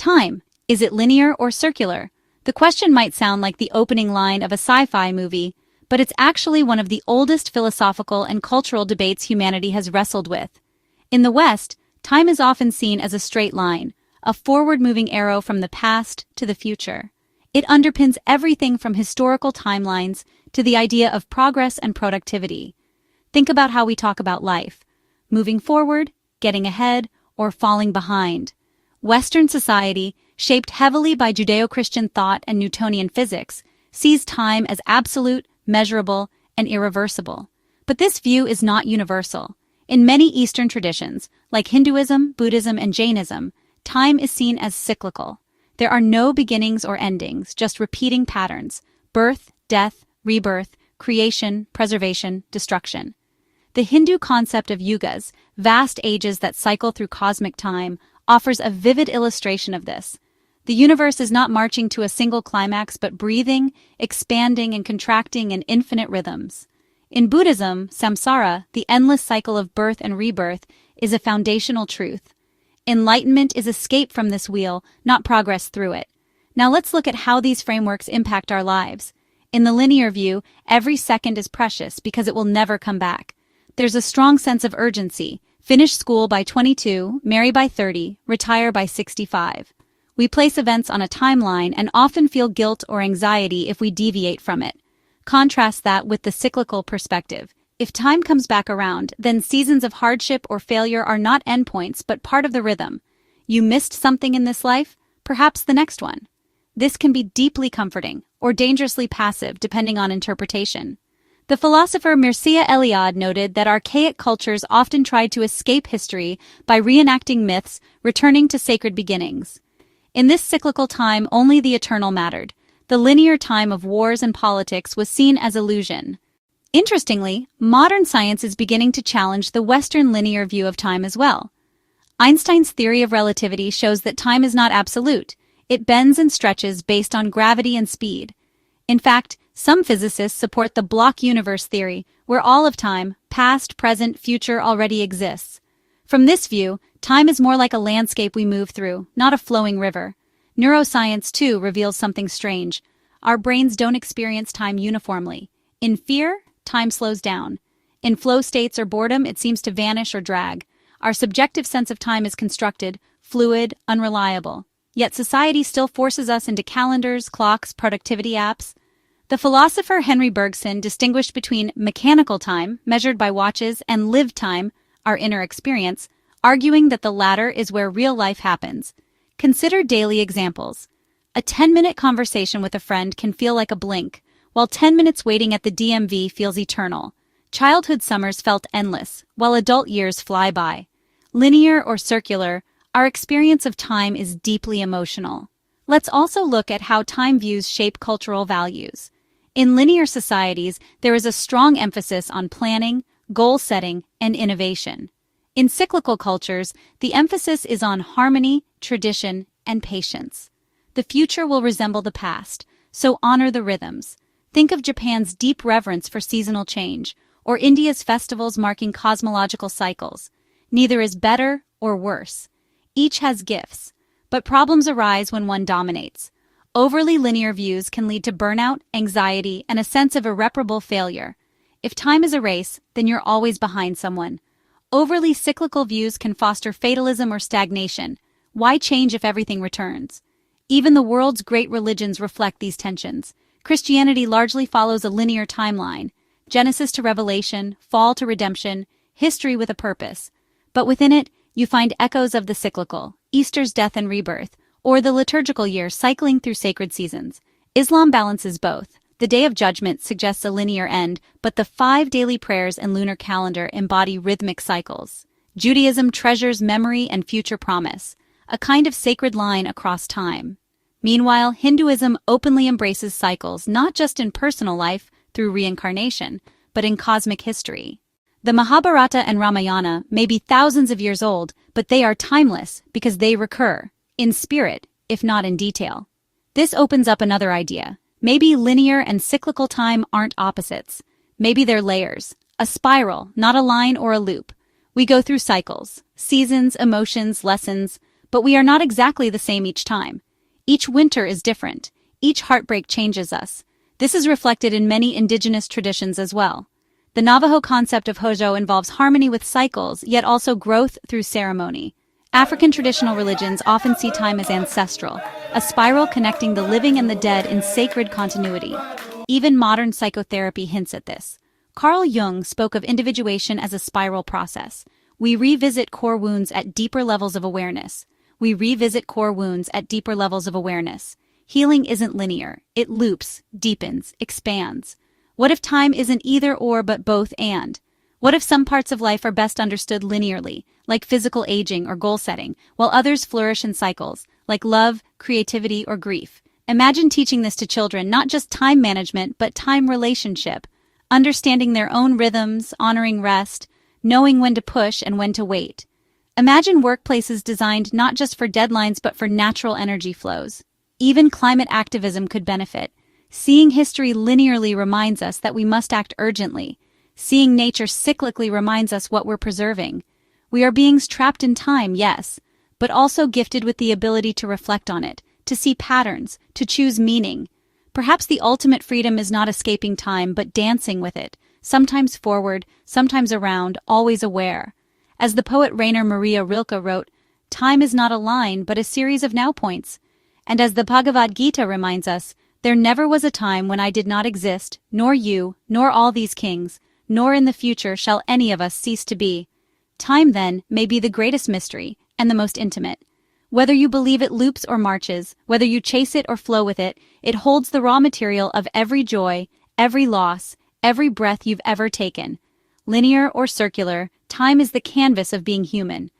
time, is it linear or circular? The question might sound like the opening line of a sci-fi movie, but it's actually one of the oldest philosophical and cultural debates humanity has wrestled with. In the West, time is often seen as a straight line, a forward-moving arrow from the past to the future. It underpins everything from historical timelines to the idea of progress and productivity. Think about how we talk about life: moving forward, getting ahead, or falling behind. Western society, shaped heavily by Judeo-Christian thought and Newtonian physics, sees time as absolute, measurable, and irreversible. But this view is not universal. In many Eastern traditions, like Hinduism, Buddhism, and Jainism, time is seen as cyclical. There are no beginnings or endings, just repeating patterns: birth, death, rebirth, creation, preservation, destruction. The Hindu concept of yugas, vast ages that cycle through cosmic time, offers a vivid illustration of this. The universe is not marching to a single climax, but breathing, expanding, and contracting in infinite rhythms. In Buddhism, samsara, the endless cycle of birth and rebirth, is a foundational truth. Enlightenment is escape from this wheel, not progress through it. Now let's look at how these frameworks impact our lives. In the linear view, every second is precious because it will never come back. There's a strong sense of urgency: finish school by 22, marry by 30, retire by 65. We place events on a timeline and often feel guilt or anxiety if we deviate from it. Contrast that with the cyclical perspective. If time comes back around, then seasons of hardship or failure are not endpoints but part of the rhythm. You missed something in this life, perhaps the next one. This can be deeply comforting or dangerously passive depending on interpretation. The philosopher Mircea Eliade noted that archaic cultures often tried to escape history by reenacting myths, returning to sacred beginnings. In this cyclical time, only the eternal mattered. The linear time of wars and politics was seen as illusion. Interestingly, modern science is beginning to challenge the Western linear view of time as well. Einstein's theory of relativity shows that time is not absolute. It bends and stretches based on gravity and speed. In fact, some physicists support the block universe theory, where all of time, past, present, future, already exists. From this view, time is more like a landscape we move through, not a flowing river. Neuroscience, too, reveals something strange. Our brains don't experience time uniformly. In fear, time slows down. In flow states or boredom, it seems to vanish or drag. Our subjective sense of time is constructed, fluid, unreliable. Yet society still forces us into calendars, clocks, productivity apps. The philosopher Henry Bergson distinguished between mechanical time, measured by watches, and lived time, our inner experience, arguing that the latter is where real life happens. Consider daily examples. A 10-minute conversation with a friend can feel like a blink, while 10 minutes waiting at the DMV feels eternal. Childhood summers felt endless, while adult years fly by. Linear or circular, our experience of time is deeply emotional. Let's also look at how time views shape cultural values. In linear societies, there is a strong emphasis on planning, goal setting, and innovation. In cyclical cultures, the emphasis is on harmony, tradition, and patience. The future will resemble the past, so honor the rhythms. Think of Japan's deep reverence for seasonal change, or India's festivals marking cosmological cycles. Neither is better or worse. Each has gifts, but problems arise when one dominates. Overly linear views can lead to burnout, anxiety, and a sense of irreparable failure. If time is a race, then you're always behind someone. Overly cyclical views can foster fatalism or stagnation. Why change if everything returns? Even the world's great religions reflect these tensions. Christianity largely follows a linear timeline: Genesis to Revelation, fall to redemption, history with a purpose. But within it, you find echoes of the cyclical: Easter's death and rebirth, or the liturgical year cycling through sacred seasons. Islam balances both. The Day of Judgment suggests a linear end, but the 5 daily prayers and lunar calendar embody rhythmic cycles. Judaism treasures memory and future promise, a kind of sacred line across time. Meanwhile, Hinduism openly embraces cycles not just in personal life through reincarnation, but in cosmic history. The Mahabharata and Ramayana may be thousands of years old, but they are timeless because they recur, in spirit, if not in detail. This opens up another idea. Maybe linear and cyclical time aren't opposites. Maybe they're layers, a spiral, not a line or a loop. We go through cycles, seasons, emotions, lessons, but we are not exactly the same each time. Each winter is different. Each heartbreak changes us. This is reflected in many indigenous traditions as well. The Navajo concept of Hojo involves harmony with cycles, yet also growth through ceremony. African traditional religions often see time as ancestral, a spiral connecting the living and the dead in sacred continuity. Even modern psychotherapy hints at this. Carl Jung spoke of individuation as a spiral process. We revisit core wounds at deeper levels of awareness. Healing isn't linear. It loops, deepens, expands. What if time isn't either or but both and? What if some parts of life are best understood linearly, like physical aging or goal setting, while others flourish in cycles, like love, creativity, or grief? Imagine teaching this to children, not just time management, but time relationship, understanding their own rhythms, honoring rest, knowing when to push and when to wait. Imagine workplaces designed not just for deadlines but for natural energy flows. Even climate activism could benefit. Seeing history linearly reminds us that we must act urgently. Seeing nature cyclically reminds us what we're preserving. We are beings trapped in time, yes, but also gifted with the ability to reflect on it, to see patterns, to choose meaning. Perhaps the ultimate freedom is not escaping time, but dancing with it, sometimes forward, sometimes around, always aware. As the poet Rainer Maria Rilke wrote, time is not a line, but a series of now points. And as the Bhagavad Gita reminds us, there never was a time when I did not exist, nor you, nor all these kings, nor in the future shall any of us cease to be. Time, then, may be the greatest mystery, and the most intimate. Whether you believe it loops or marches, whether you chase it or flow with it, it holds the raw material of every joy, every loss, every breath you've ever taken. Linear or circular, time is the canvas of being human.